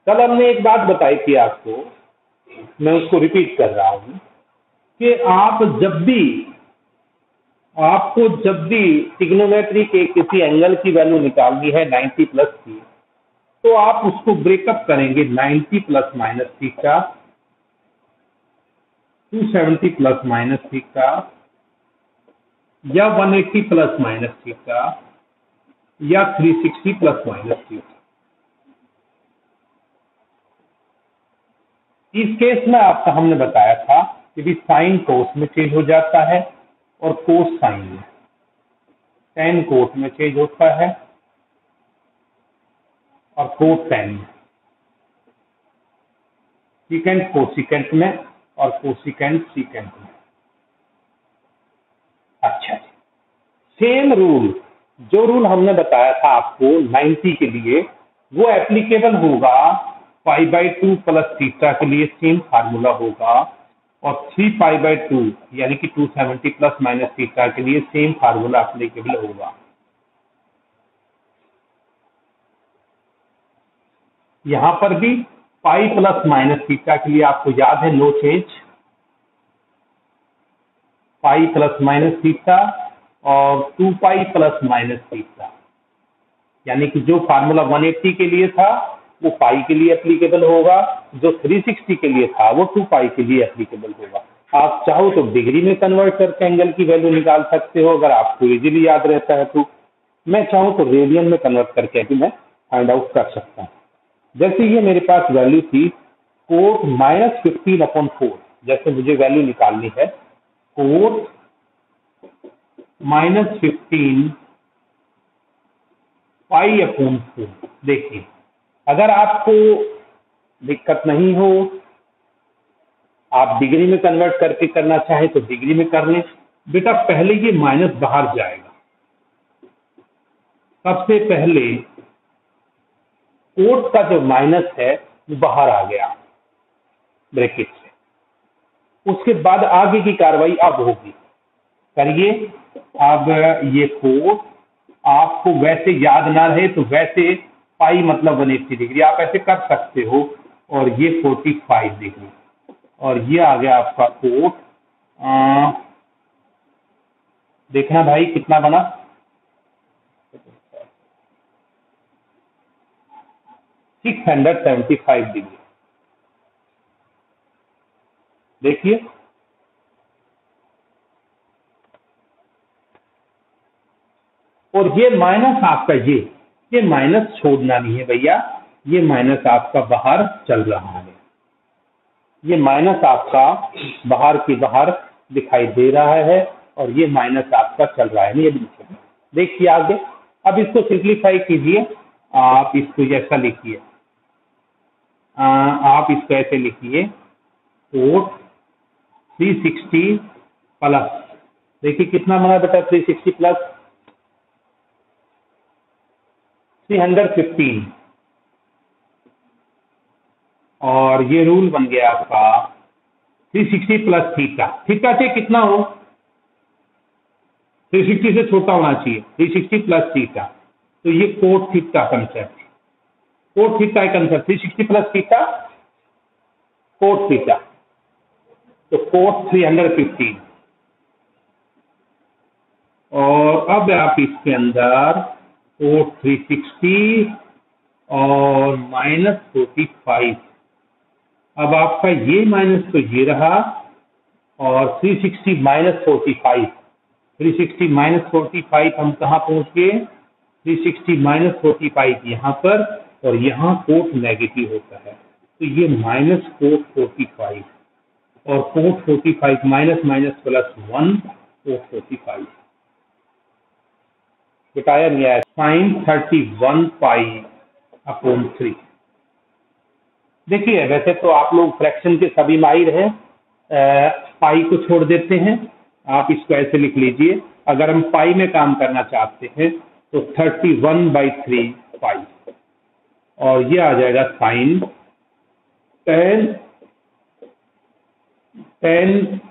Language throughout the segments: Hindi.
कल हमने एक बात बताई थी आपको, मैं उसको रिपीट कर रहा हूं कि आपको जब भी ट्रिग्नोमेट्री के किसी एंगल की वैल्यू निकालनी है 90 प्लस की, तो आप उसको ब्रेकअप करेंगे 90 plus minus theta, 270 plus minus theta, या 180 प्लस माइनस थीटा, या 360 प्लस माइनस थीटा। इस केस में आपका हमने बताया था कि भी साइन कोस में चेंज हो जाता है और कोस साइन में, टेन कोट में चेंज होता है और कोट टेन में, सीकेंट कोसिकेंट में और कोसिकेंट सीकेंट में। अच्छा जी, सेम रूल, जो रूल हमने बताया था आपको 90 के लिए, वो एप्लीकेबल होगा π/2 प्लस थीटा के लिए, सेम फार्मूला होगा, और 3π/2 यानी कि 270 प्लस माइनस थीटा के लिए सेम फार्मूला एप्लीकेबल होगा। यहां पर भी पाई प्लस माइनस थीटा के लिए आपको याद है no change, pi plus minus theta और 2π प्लस माइनस थीटा, यानी कि जो फार्मूला 180 के लिए था वो पाई के लिए एप्लीकेबल होगा, जो 360 के लिए था वो 2π के लिए एप्लीकेबल होगा। आप चाहो तो डिग्री में कन्वर्ट करके एंगल की वैल्यू निकाल सकते हो, अगर आपको इजीली याद रहता है तो। मैं चाहूँ तो रेडियन में कन्वर्ट करके भी मैं फाइंड आउट कर सकता हूँ। जैसे ये मेरे पास वैल्यू थी कोट -15/4, जैसे मुझे वैल्यू निकालनी है कोट -15 π/4। देखिए, अगर आपको दिक्कत नहीं हो, आप डिग्री में कन्वर्ट करके करना चाहे तो डिग्री में कर लें। बेटा पहले ये माइनस बाहर जाएगा, सबसे पहले कोट का जो माइनस है वो बाहर आ गया ब्रैकेट से, उसके बाद आगे की कार्रवाई अब होगी, करिए। अब ये कोट आपको वैसे याद ना रहे तो वैसे पाई मतलब 180 डिग्री आप ऐसे कर सकते हो, और ये 45 डिग्री, और ये आ गया आपका कोट। देखना भाई कितना बना, 675 डिग्री। देखिए और ये माइनस आपका, ये माइनस छोड़ना नहीं है भैया, ये माइनस आपका बाहर चल रहा है, ये माइनस आपका बाहर की बाहर दिखाई दे रहा है, और ये माइनस आपका चल रहा है, ये भी नीचे। देखिए आगे, अब इसको सिंप्लीफाई कीजिए, आप इसको ऐसा लिखिए, आप इसको ऐसे लिखिए कोट 360 प्लस, देखिए कितना बना बेटा 360 प्लस 315, और ये रूल बन गया आपका 360 प्लस थीटा। थीटा से कितना हो, 360 से छोटा होना चाहिए, 360 प्लस थीटा, तो ये cot theta concept, cot theta concept 360 plus theta cot theta, तो कोट 315। और अब आप इसके अंदर कोट 360 और -45, अब आपका ये माइनस तो ये रहा, और 360 -45, 360 -45 हम कहाँ पहुंच गए, 360 -45 यहाँ पर, और यहाँ कोट नेगेटिव होता है, तो ये माइनस कोट 45, और cot 45 minus minus plus 1 cot 45, बताया नहीं है, साइन 31π/3। देखिए वैसे तो आप लोग फ्रैक्शन के सभी माहिर हैं, पाई को छोड़ देते हैं, आप इसको ऐसे लिख लीजिए, अगर हम पाई में काम करना चाहते हैं तो 31/3 पाई, और ये आ जाएगा साइन 10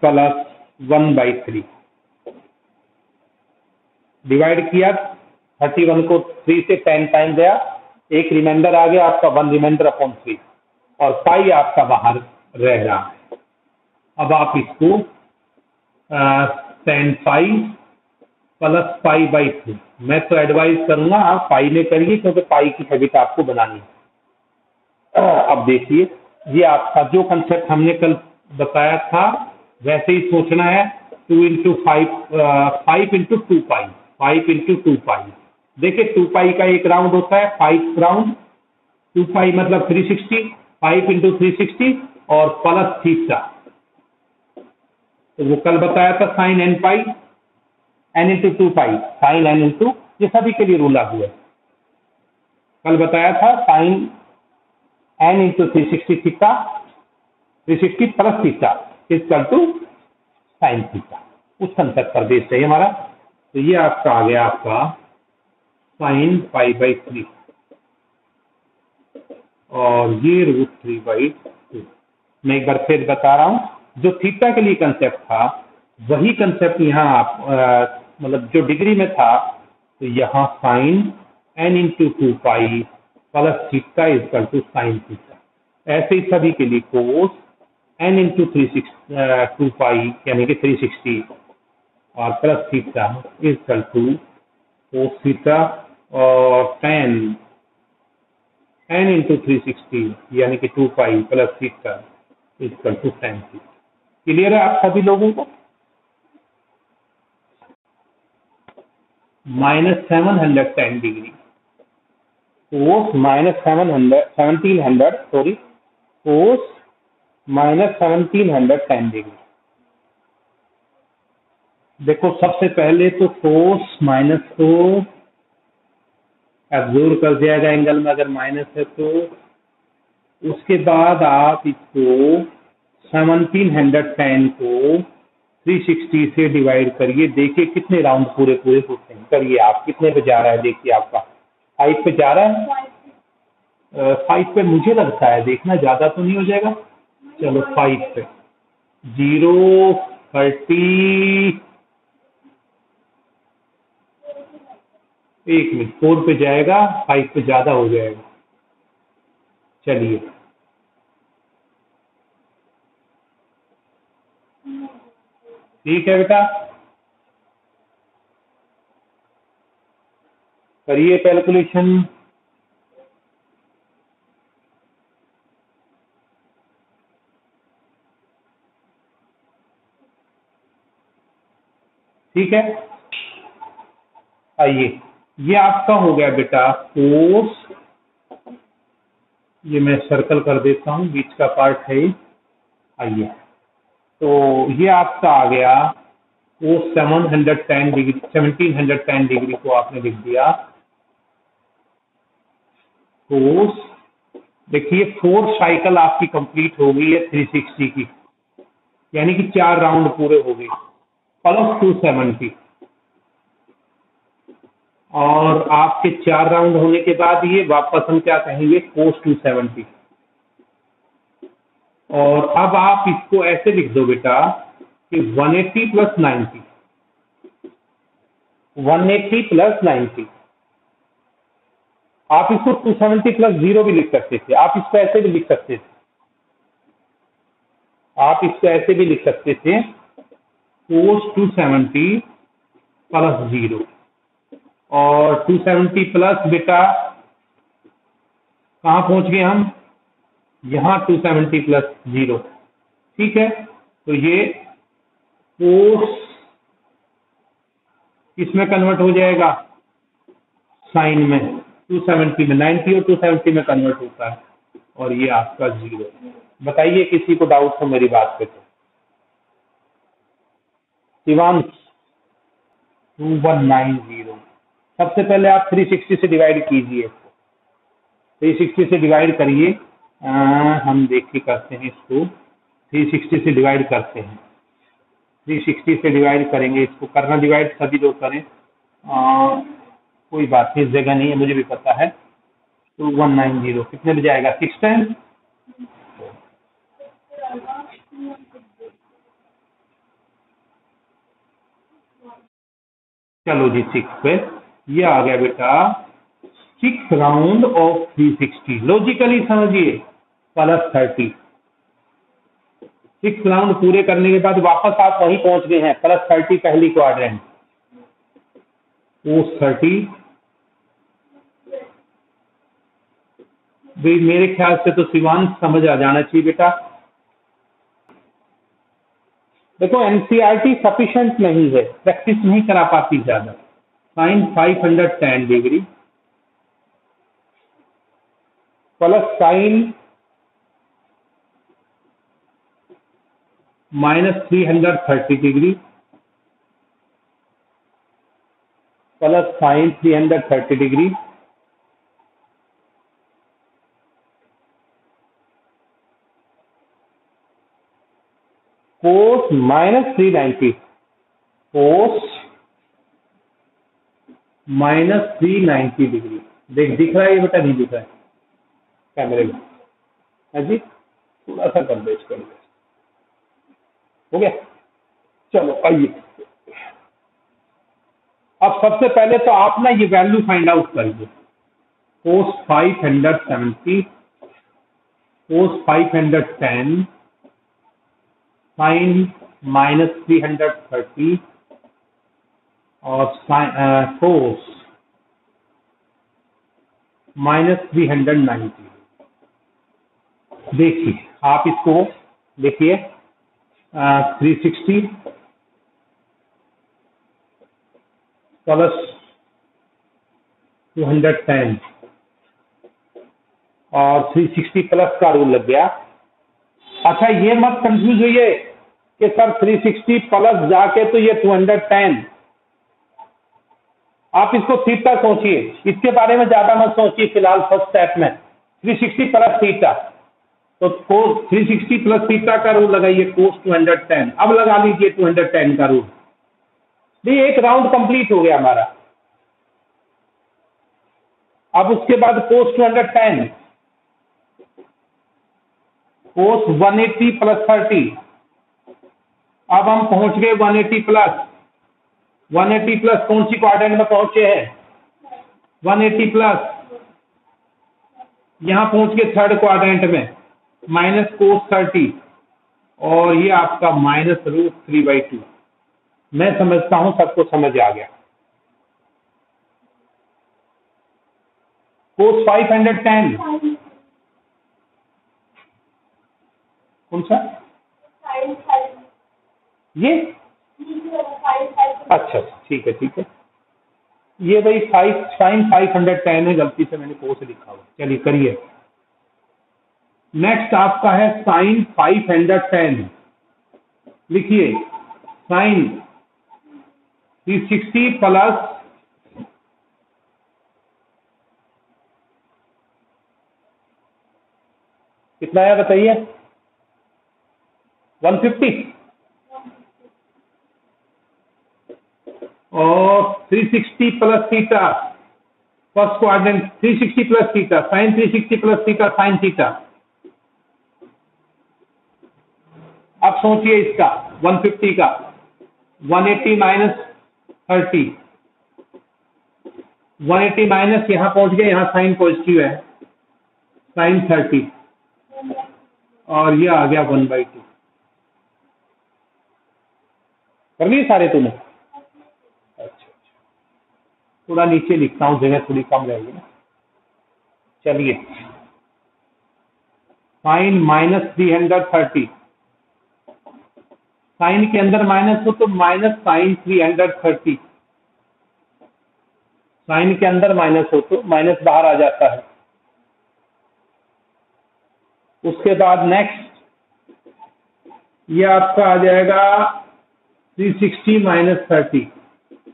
प्लस 1/3, डिवाइड किया 31 को 3 से 10 टाइम गया एक रिमाइंडर आ गया आपका 1 रिमाइंडर अपॉन 3 और पाई आपका बाहर रह रहा है। अब आप इसको tan pi plus pi by 2, मैं तो एडवाइज करूंगा आप पाई में करिए क्योंकि पाई की हैबिट आपको बनानी है। अब देखिए ये आपका जो कंसेप्ट हमने कल बताया था वैसे ही सोचना है। 2 इंटू 5 इंटू 2 पाई, 5 इंटू 2 पाई। देखिए 2 पाई का एक राउंड होता है 5 राउंड, 2 पाई मतलब 360, 5 इंटू 360 और प्लस थीटा। तो वो कल बताया था साइन एन पाई, एन इंटू 2 पाई, साइन एन इंटू, ये सभी के लिए रूल लागू है। कल बताया था sine n into 360 theta, 360 plus theta equal to sine theta. उस कंसेप्ट पर बेस्ड है हमारा। तो ये आपका आ गया आपका साइन पाई बाई 3 और ये √3/2। मैं एक बार फिर बता रहा हूं, जो थीटा के लिए कंसेप्ट था वही कंसेप्ट यहाँ आप मतलब जो डिग्री में था, तो यहाँ sine n into 2 pi plus theta equal to sine theta. ऐसे ही सभी के लिए कोस एन इंटू 2 पाई यानी कि 360 और plus theta equal to cos theta और टेन एन इंटू 360 यानी कि 2 pi plus theta equal to sine theta. Clear है आप सभी लोगों को? -710 degree cos -1700 sorry cos -1710 degree. देखो सबसे पहले तो कोस माइनस को एब्जॉर्ब कर दिया जाएगा एंगल में अगर माइनस है तो। उसके बाद आप इसको 1710 को 360 से डिवाइड करिए, देखिए कितने राउंड पूरे पूरे होते हैं। करिए आप, कितने पे जा रहा है देखिए आपका 5 पे जा रहा है। 5 पे मुझे लगता है, देखना ज्यादा तो नहीं हो जाएगा। चलो 5 पे 0 30 1 मिनट 4 पे जाएगा, 5 पे ज्यादा हो जाएगा। चलिए ठीक है बेटा, करिए कैलकुलेशन। ठीक है, आइए ये आपका हो गया बेटा कोस, ये मैं सर्कल कर देता हूँ, बीच का पार्ट है ये। आइए तो ये आपका आ गया कोस 710 डिग्री, 1710 डिग्री को आपने लिख दिया कोस। देखिए 4 साइकिल आपकी कंप्लीट हो गई है 360 की, यानी कि 4 राउंड पूरे हो गए प्लस 270। और आपके 4 राउंड होने के बाद ये वापस हम क्या कहेंगे कोस 270। और अब आप इसको ऐसे लिख दो बेटा कि 180 प्लस 90, 180 प्लस 90। आप इसको 270 प्लस 0 भी लिख सकते थे, आप इसको ऐसे भी लिख सकते थे, आप इसको ऐसे भी लिख सकते थे कोस 270 प्लस 0। और 270 प्लस बेटा कहाँ पहुंच गए हम, यहाँ 270 प्लस 0। ठीक है, तो ये कोस किसमें कन्वर्ट हो जाएगा, साइन में। 270 में 90 और 270 में कन्वर्ट होता है और ये आपका 0। बताइए किसी को डाउट हो मेरी बात पे? तो शिवांश 2190। सबसे पहले आप 360 से डिवाइड कीजिए, 360 से डिवाइड करिए। हम देखिए करते हैं इसको, 360 से डिवाइड करते हैं, 360 से डिवाइड करेंगे इसको, करना डिवाइड सभी लोग करें। कोई बात नहीं, जगह नहीं है मुझे भी पता है। 2190 कितने बजे आएगा, 6 टाइम। चलो जी 6 पे ये आ गया बेटा 6 राउंड ऑफ 360, लॉजिकली समझिए +30। 6 राउंड पूरे करने के बाद वापस आप वहीं पहुंच गए हैं, +30 पहली क्वाड्रेंट, cos 30। भाई मेरे ख्याल से तो शिवांश समझ आ जाना चाहिए बेटा। देखो एनसीईआरटी सफिशिएंट नहीं है, प्रैक्टिस नहीं करा पाती ज्यादा। sin 510 degree plus sin -330 degree plus sin 330 degree cos -390, cos -390 degree. दिख रहा है ये बेटा, नहीं दिख रहा है कैमरे में? है जी, थोड़ा सा कर दो इसको, हो गया। चलो आइए, अब सबसे पहले तो आप ना ये वैल्यू फाइंड आउट करिए। cos 570, cos 510, sin -330 और cos -390। देखिए आप इसको देखिए, 360 प्लस 210 और 360 प्लस का रूल लग गया। अच्छा ये मत कंफ्यूज होइए कि सर 360 प्लस जाके तो ये 210, आप इसको थीटा सोचिए, इसके बारे में ज्यादा मत सोचिए फिलहाल फर्स्ट स्टेप में। 360 प्लस थीटा, तो cos 360 प्लस थीटा का रूल लगाइए, cos 210। अब लगा लीजिए 210 का रूल। ये एक राउंड कंप्लीट हो गया हमारा। अब उसके बाद cos 210, cos 180 प्लस 30। अब हम पहुंच गए 180 प्लस। 180 प्लस कौन सी क्वाड्रेंट में पहुंचे हैं? 180 प्लस यहां पहुंच गए थर्ड क्वाड्रेंट में, माइनस cos 30 और ये आपका -√3/2। मैं समझता हूं सबको समझ आ गया। cos 510 कौन सा? ये अच्छा ठीक है ठीक है, ये भाई sin 510 है, गलती से मैंने cos लिखा हुआ। चलिए करिए। नेक्स्ट आपका है sin 510, लिखिए sin 360 प्लस कितना है बताइए? 150 और 360 plus theta, first quadrant 360 plus theta, sine 360 plus theta sine theta. अब सोचिए इसका 150 का, 180 माइनस 30, 180 माइनस यहां पहुंच गए, यहां साइन पॉजिटिव है, साइन 30 और ये आ गया 1/2। कर लिए सारे तुमने? अच्छा, थोड़ा नीचे लिखता हूं, जगह थोड़ी कम रहेगी ना। चलिए साइन -330, साइन के अंदर माइनस हो तो माइनस साइन 330, साइन के अंदर माइनस हो तो माइनस बाहर आ जाता है। उसके बाद नेक्स्ट ये आपका आ जाएगा 360 माइनस 30,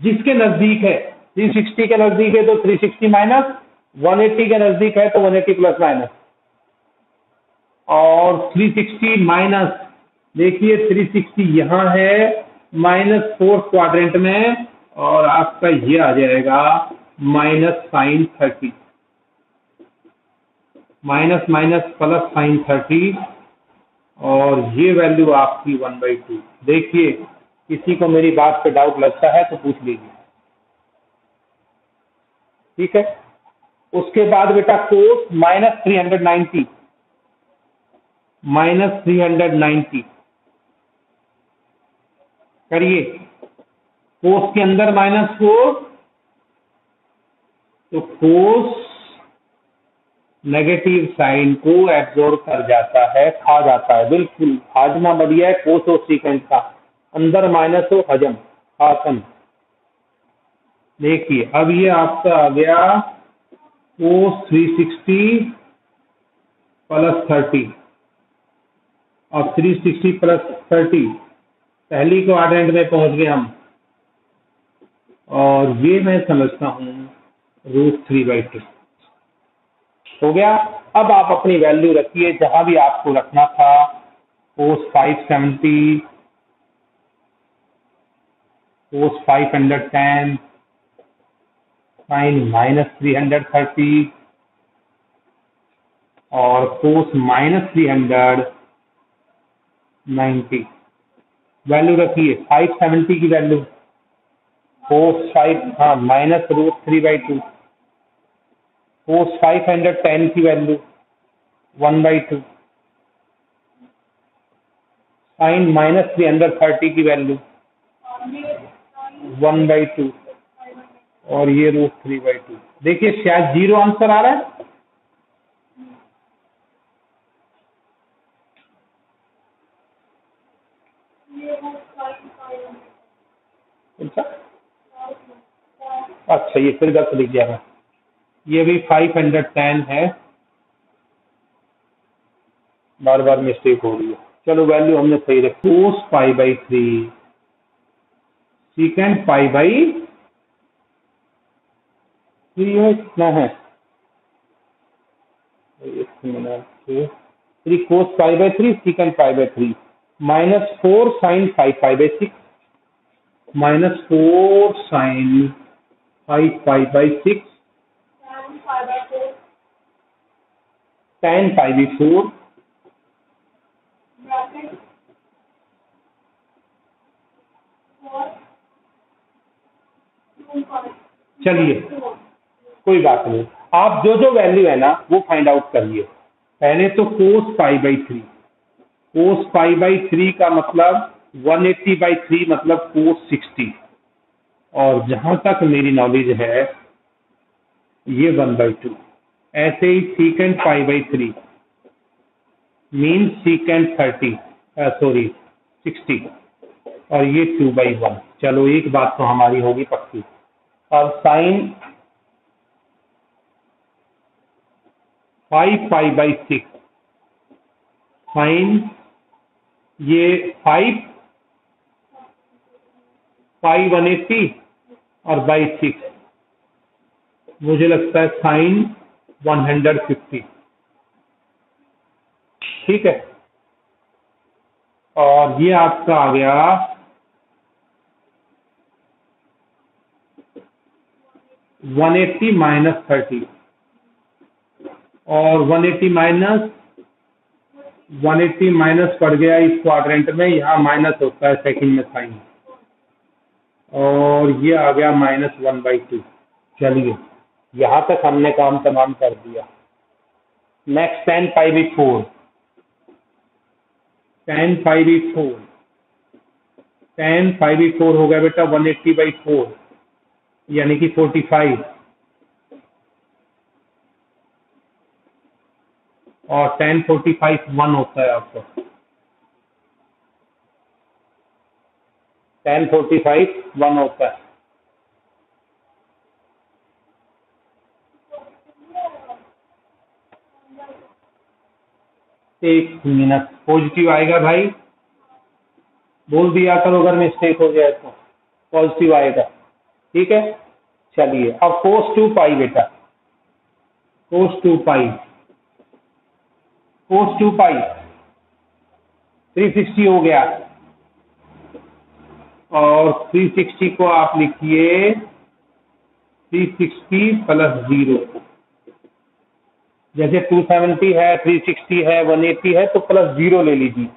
जिसके नजदीक है 360 के नजदीक है तो 360 माइनस, 180 के नजदीक है तो 180 प्लस माइनस, और 360 माइनस, देखिए 360 यहां है -4 क्वाड्रेंट में, और आपका ये आ जाएगा minus sine 30, minus minus plus sine 30, और ये वैल्यू आपकी 1/2। देखिए किसी को मेरी बात पे डाउट लगता है तो पूछ लीजिए, ठीक है। उसके बाद बेटा कोस -390 करिए। कोस के अंदर -4 तो कोस नेगेटिव साइन को एब्जॉर्ब कर जाता है, खा जाता है। बिल्कुल हाजमा बढ़िया है कोस और सीकेंट का, अंदर माइनस हो हजम आसन। देखिए अब ये आपका आ गया कोस 360 + 30। अब 360 + 30 पहली क्वाड्रेंट में पहुंच गए हम, और ये मैं समझता हूँ √3/2 हो गया। अब आप अपनी वैल्यू रखिए जहां भी आपको रखना था। कोस 570, कोस 510, साइन -330 और कोस -390 वैल्यू रखिए। 570 की वैल्यू कोस 5 हाँ -√3/2, कोस 510 की वैल्यू 1/2, साइन -330 की वैल्यू 1/2 और ये √3/2। देखिए शायद 0 आंसर आ रहा है। अच्छा ये फिर गलत लिख दिया मैं, ये भी 510 है, बार बार मिस्टेक हो रही है। चलो वैल्यू हमने सही रखी। कोस π/3 सीकेंट π/3 है, कितना है 3 कोस π/3 सीकेंट π/3 -4 साइन 5π/6 -4 साइन 5π/6 tan π/4 चलिए कोई बात नहीं, आप जो जो वैल्यू है ना वो फाइंड आउट करिए। पहले तो कोस π/3, कोस π/3 का मतलब 180/3 मतलब कोस 60, और जहां तक मेरी नॉलेज है ये 1/2। ऐसे ही सीकेंट π/3 मीन सीकेंट 60 और ये 2/1। चलो एक बात तो हमारी होगी पक्की। अब साइन 5π/6 साइन ये 5 π180 और बाई 6 मुझे लगता है साइन 150। ठीक है, और ये आपका आ गया 180 - 30 और 180 माइनस पड़ गया इस क्वाड्रेंट में, यहाँ माइनस होता है सेकंड में साइन, और ये आ गया -1/2। चलिए यहाँ तक हमने काम तमाम कर दिया। नेक्स्ट tan π/4, tan π/4 हो गया बेटा 180/4 यानी कि 45, और tan 45 1 होता है आपका, tan 45 1 होता है। एक मिनट, पॉजिटिव आएगा भाई, बोल दिया करो अगर मिस्टेक हो जाए तो पॉजिटिव आएगा। ठीक है, चलिए अब cos 2π बेटा, cos 2π 360 हो गया, और 360 को आप लिखिए 360 + 0। जैसे 270 है, 360 है, 180 है तो +0 ले लीजिए,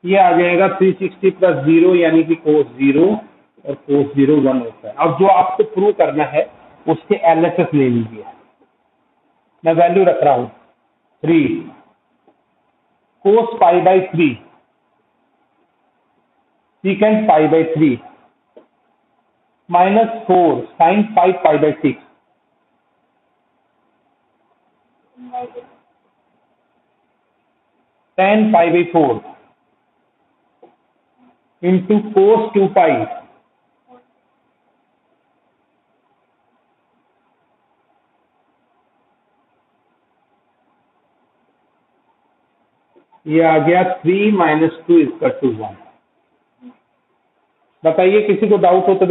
ये आ जाएगा 360 + 0 यानी कि cos 0, और cos 0 1 होता है। अब जो आपको प्रूव करना है उसके LHS ले लीजिए। मैं वैल्यू रख रहा हूं 3 cos pi by 3 secant pi by 3 minus 4 sin 5 pi by 6 tan pi by 4 into cos 2 पाई ये आ गया 3 - 2 = 1। बताइए किसी को डाउट हो तो